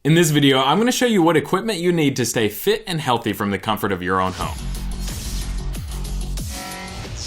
In this video, I'm going to show you what equipment you need to stay fit and healthy from the comfort of your own home.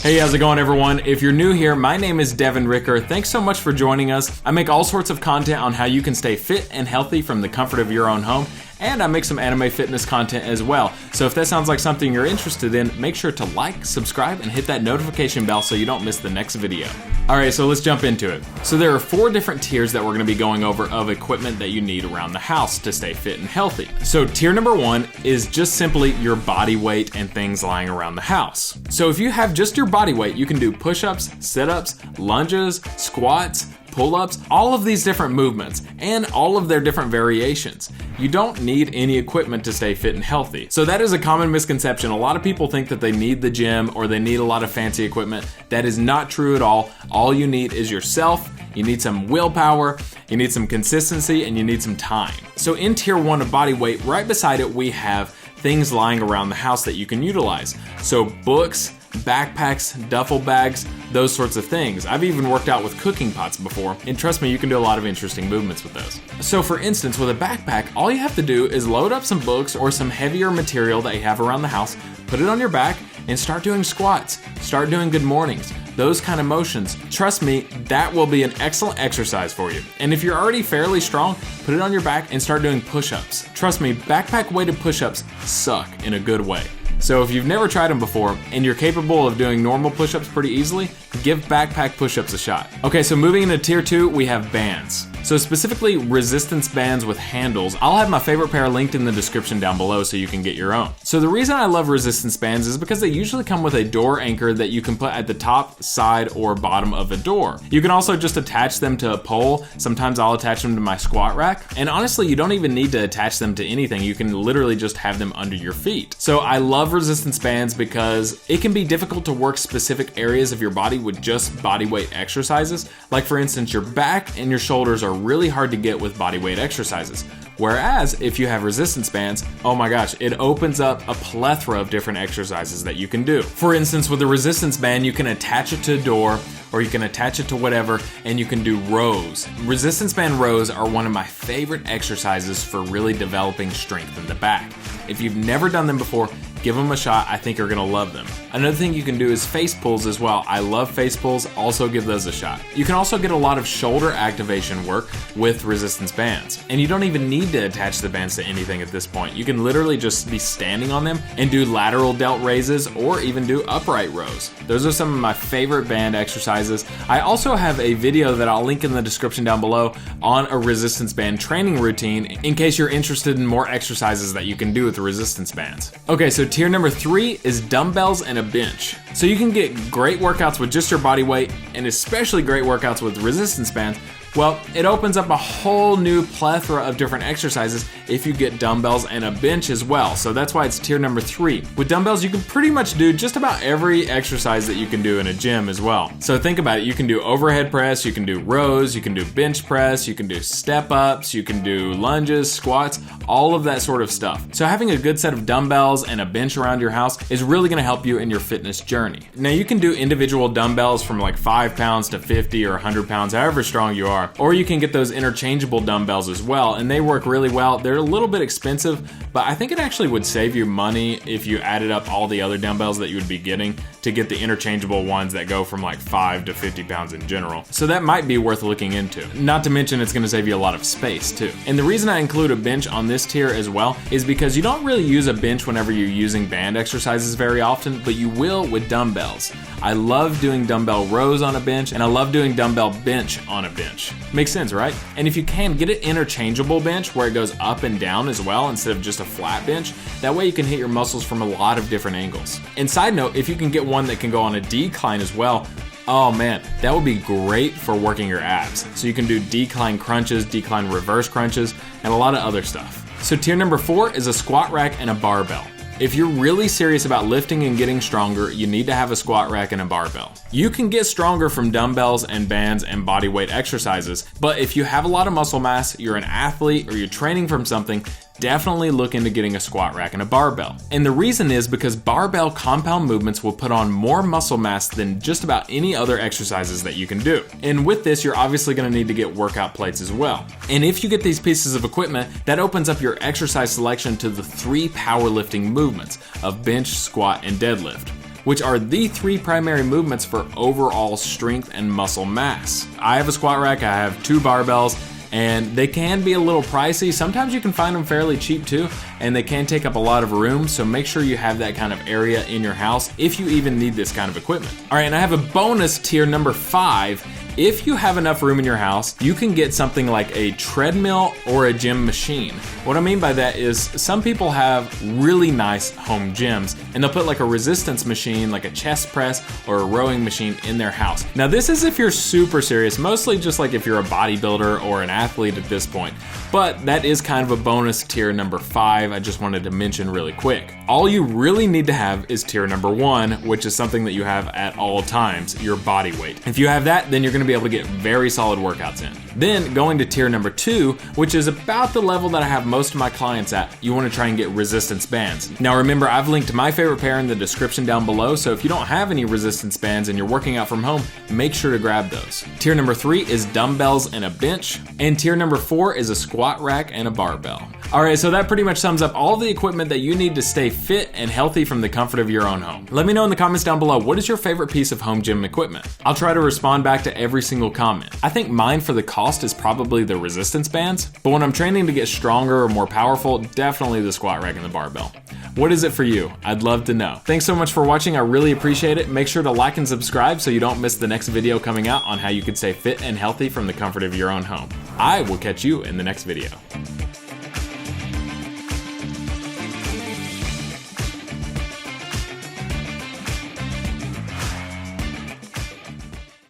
Hey, how's it going everyone? If you're new here, my name is Devin Ricker. Thanks so much for joining us. I make all sorts of content on how you can stay fit and healthy from the comfort of your own home, and I make some anime fitness content as well. So if that sounds like something you're interested in, make sure to like, subscribe, and hit that notification bell so you don't miss the next video. Alright, so let's jump into it. So there are 4 different tiers that we're going to be going over of equipment that you need around the house to stay fit and healthy. So tier number 1 is just simply your body weight and things lying around the house. So if you have just your body weight, you can do push-ups, sit-ups, lunges, squats, pull-ups, all of these different movements, and all of their different variations. You don't need any equipment to stay fit and healthy. So that is a common misconception. A lot of people think that they need the gym or they need a lot of fancy equipment. That is not true at all. All you need is yourself, you need some willpower, you need some consistency, and you need some time. So in tier 1 of body weight, right beside it, we have things lying around the house that you can utilize. So books, backpacks, duffel bags, those sorts of things. I've even worked out with cooking pots before, and trust me, you can do a lot of interesting movements with those. So for instance, with a backpack, all you have to do is load up some books or some heavier material that you have around the house, put it on your back, and start doing squats, start doing good mornings, those kind of motions. Trust me, that will be an excellent exercise for you. And if you're already fairly strong, put it on your back and start doing push-ups. Trust me, backpack weighted push-ups suck in a good way. So if you've never tried them before and you're capable of doing normal push-ups pretty easily, give backpack push-ups a shot. Okay, so moving into tier 2, we have bands. So specifically resistance bands with handles. I'll have my favorite pair linked in the description down below so you can get your own. So the reason I love resistance bands is because they usually come with a door anchor that you can put at the top, side, or bottom of a door. You can also just attach them to a pole. Sometimes I'll attach them to my squat rack. And honestly, you don't even need to attach them to anything. You can literally just have them under your feet. So I love resistance bands because it can be difficult to work specific areas of your body with just body weight exercises. Like for instance, your back and your shoulders are really hard to get with body weight exercises. Whereas if you have resistance bands, oh my gosh, it opens up a plethora of different exercises that you can do. For instance, with a resistance band, you can attach it to a door or you can attach it to whatever and you can do rows. Resistance band rows are one of my favorite exercises for really developing strength in the back. If you've never done them before, give them a shot. I think you're gonna love them. Another thing you can do is face pulls as well. I love face pulls, also give those a shot. You can also get a lot of shoulder activation work with resistance bands. And you don't even need to attach the bands to anything at this point. You can literally just be standing on them and do lateral delt raises or even do upright rows. Those are some of my favorite band exercises. I also have a video that I'll link in the description down below on a resistance band training routine in case you're interested in more exercises that you can do with the resistance bands. Okay, so tier number 3 is dumbbells and a bench. So you can get great workouts with just your body weight and especially great workouts with resistance bands. Well, it opens up a whole new plethora of different exercises if you get dumbbells and a bench as well. So that's why it's tier number 3. With dumbbells, you can pretty much do just about every exercise that you can do in a gym as well. So think about it. You can do overhead press, you can do rows, you can do bench press, you can do step ups, you can do lunges, squats, all of that sort of stuff. So having a good set of dumbbells and a bench around your house is really gonna help you in your fitness journey. Now you can do individual dumbbells from like 5 pounds to 50 or 100 pounds, however strong you are. Or you can get those interchangeable dumbbells as well, and they work really well. They're a little bit expensive, but I think it actually would save you money if you added up all the other dumbbells that you would be getting to get the interchangeable ones that go from like 5 to 50 pounds in general. So that might be worth looking into. Not to mention it's gonna save you a lot of space too. And the reason I include a bench on this tier as well is because you don't really use a bench whenever you're using band exercises very often, but you will with dumbbells. I love doing dumbbell rows on a bench, and I love doing dumbbell bench on a bench. Makes sense, right? And if you can, get an interchangeable bench where it goes up and down as well instead of just a flat bench. That way you can hit your muscles from a lot of different angles. And side note, if you can get one that can go on a decline as well, oh man, that would be great for working your abs. So you can do decline crunches, decline reverse crunches, and a lot of other stuff. So tier number 4 is a squat rack and a barbell. If you're really serious about lifting and getting stronger, you need to have a squat rack and a barbell. You can get stronger from dumbbells and bands and body weight exercises, but if you have a lot of muscle mass, you're an athlete, or you're training from something, definitely look into getting a squat rack and a barbell. And the reason is because barbell compound movements will put on more muscle mass than just about any other exercises that you can do. And with this, you're obviously going to need to get workout plates as well. And if you get these pieces of equipment, that opens up your exercise selection to the 3 powerlifting movements of bench, squat, and deadlift, which are the 3 primary movements for overall strength and muscle mass. I have a squat rack, I have 2 barbells, and they can be a little pricey. Sometimes you can find them fairly cheap too, and they can take up a lot of room, so make sure you have that kind of area in your house if you even need this kind of equipment. All right, and I have a bonus tier number 5. If you have enough room in your house, you can get something like a treadmill or a gym machine. What I mean by that is some people have really nice home gyms and they'll put like a resistance machine, like a chest press or a rowing machine in their house. Now this is if you're super serious, mostly just like if you're a bodybuilder or an athlete at this point. But that is kind of a bonus tier number 5 I just wanted to mention really quick. All you really need to have is tier number 1, which is something that you have at all times, your body weight. If you have that, then you're gonna be able to get very solid workouts in. Then going to tier number 2, which is about the level that I have most of my clients at, you wanna try and get resistance bands. Now remember, I've linked my favorite pair in the description down below, so if you don't have any resistance bands and you're working out from home, make sure to grab those. Tier number 3 is dumbbells and a bench, and tier number 4 is a squat rack and a barbell. All right, so that pretty much sums up all the equipment that you need to stay fit and healthy from the comfort of your own home. Let me know in the comments down below, what is your favorite piece of home gym equipment? I'll try to respond back to every single comment. I think mine for the cost is probably the resistance bands, but when I'm training to get stronger or more powerful, definitely the squat rack and the barbell. What is it for you? I'd love to know. Thanks so much for watching, I really appreciate it. Make sure to like and subscribe so you don't miss the next video coming out on how you can stay fit and healthy from the comfort of your own home. I will catch you in the next video.